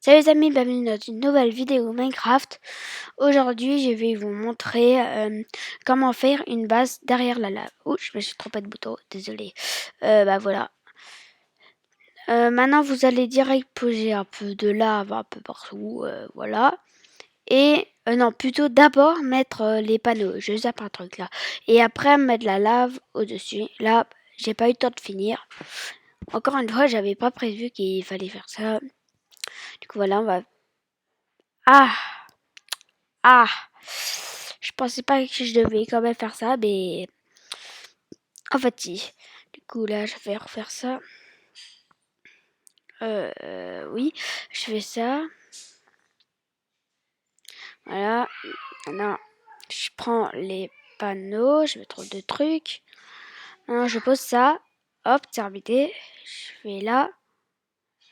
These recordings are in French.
Salut les amis, bienvenue dans une nouvelle vidéo Minecraft. Aujourd'hui, je vais vous montrer comment faire une base derrière la lave. Oh, je me suis trompé de bouton, désolé. Bah voilà. Maintenant, vous allez direct poser un peu de lave un peu partout, voilà. Et non, plutôt d'abord mettre les panneaux. Je zappe un truc là. Et après mettre la lave au-dessus. Là, j'ai pas eu le temps de finir. Encore une fois, j'avais pas prévu qu'il fallait faire ça. Du coup, voilà, on va. Ah! Ah! Je pensais pas que je devais quand même faire ça, mais en fait, si. Du coup, là, je vais refaire ça. Oui, je fais ça. Voilà. Maintenant, je prends les panneaux, je mets trop de trucs. Maintenant, je pose ça. Hop, terminé. Je fais là.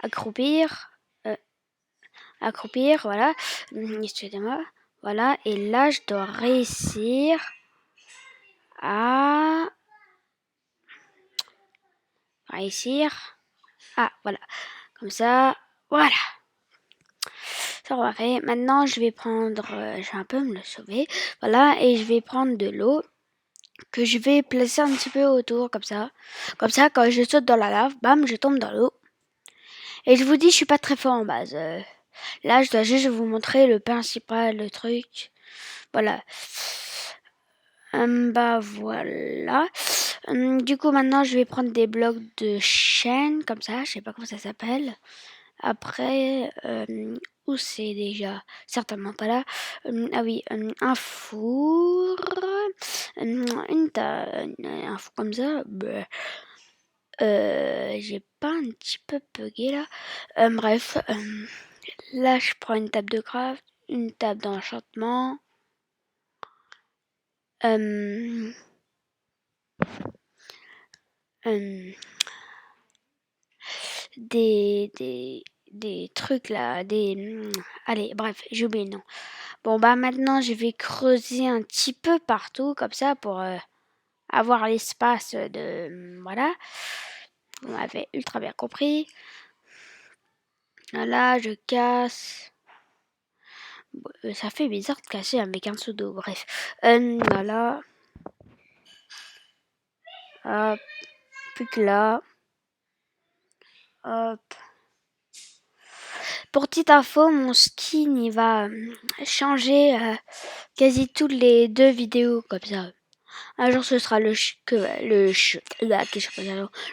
Accroupir. Euh, accroupir, voilà. Excusez-moi. Voilà. Et là, je dois réussir à réussir. Ah, voilà. Comme ça. Voilà. Ça, on va faire. Maintenant, je vais prendre. Je vais un peu me le sauver. Voilà. Et je vais prendre de l'eau que je vais placer un petit peu autour, comme ça. Comme ça, quand je saute dans la lave, bam, je tombe dans l'eau. Et je vous dis, je suis pas très fort en base. Là, je dois juste vous montrer le principal, le truc. Voilà. Bah voilà. Du coup, maintenant, je vais prendre des blocs de chaîne, comme ça. Je sais pas comment ça s'appelle. Après, où c'est déjà? Certainement pas là. Ah oui, un four. Un four comme ça. Bah, j'ai pas un petit peu bugué là. Bref, là je prends une table de craft, une table d'enchantement. Euh, euh, des trucs là, allez, bref, j'ai oublié le nom. Bon, bah maintenant, je vais creuser un petit peu partout, comme ça, pour avoir l'espace de... Voilà. Vous m'avez ultra bien compris. Là, je casse. Ça fait bizarre de casser avec un pseudo, bref. Voilà. Hop. Plus que là. Hop. Pour petite info, mon skin il va changer quasi toutes les 2 vidéos comme ça. Un jour ce sera le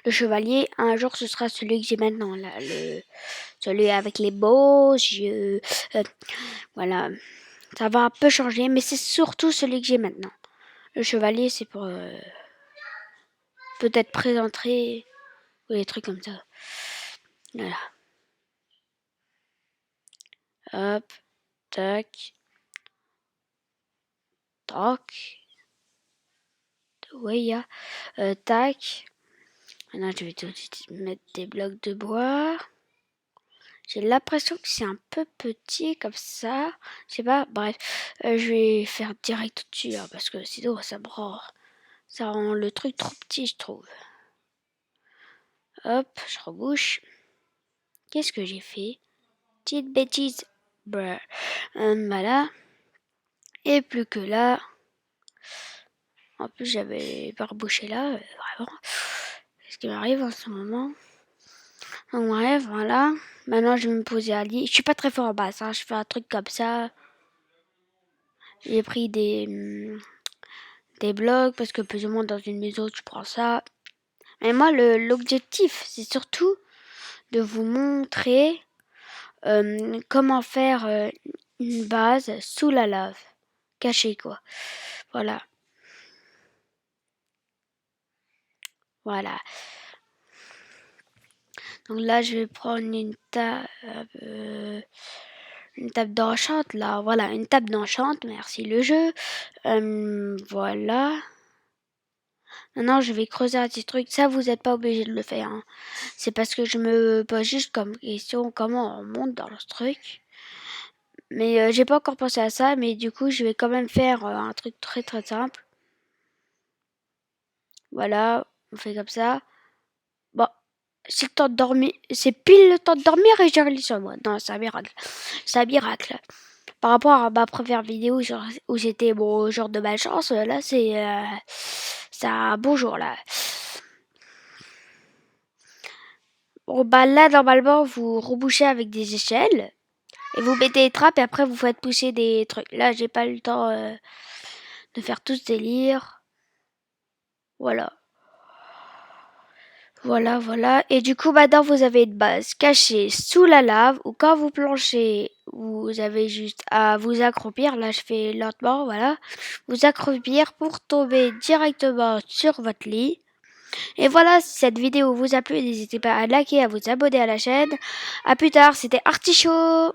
chevalier, un jour ce sera celui que j'ai maintenant là, celui avec les beaux yeux. Voilà, ça va un peu changer, mais c'est surtout celui que j'ai maintenant. Le chevalier c'est pour peut-être présenter ou des trucs comme ça. Voilà. Hop, tac, tac. Oui, tac. Maintenant, je vais tout de suite mettre des blocs de bois. J'ai l'impression que c'est un peu petit comme ça. Je sais pas, bref. Je vais faire direct au-dessus, hein, parce que sinon, ça rend le truc trop petit, je trouve. Hop, je rebouche. Qu'est-ce que j'ai fait? Petite bêtise. Brr. Voilà. Et plus que là. En plus, j'avais pas rebouché là. Vraiment. Qu'est-ce qui m'arrive en ce moment? Donc, bref, voilà. Maintenant, je vais me poser à lit. Je suis pas très fort en bas, hein. Je fais un truc comme ça. J'ai pris des blocs parce que plus ou moins dans une maison, tu prends ça. Mais moi, l'objectif, c'est surtout de vous montrer comment faire une base sous la lave. Cachée, quoi. Voilà. Voilà. Donc là, je vais prendre une table d'enchante, là. Voilà, une table d'enchante. Merci le jeu. Voilà. Maintenant, je vais creuser un petit truc. Ça, vous n'êtes pas obligé de le faire, hein. C'est parce que je me pose juste comme question comment on monte dans ce truc. Mais j'ai pas encore pensé à ça. Mais du coup, je vais quand même faire un truc très très simple. Voilà, on fait comme ça. Bon, c'est le temps de dormir, c'est pile le temps de dormir et j'ai réalisé sur moi. Non, c'est un miracle. C'est un miracle. Par rapport à ma première vidéo genre, où j'étais bon genre de malchance, là c'est un bon jour là. Bon bah là normalement vous rebouchez avec des échelles et vous mettez les trappes et après vous faites pousser des trucs. Là j'ai pas eu le temps de faire tout ce délire. Voilà. Voilà, voilà. Et du coup, maintenant, vous avez une base cachée sous la lave ou quand vous planchez, vous avez juste à vous accroupir. Là, je fais lentement, voilà. Vous accroupir pour tomber directement sur votre lit. Et voilà, si cette vidéo vous a plu, n'hésitez pas à liker, à vous abonner à la chaîne. À plus tard, c'était Artichaut.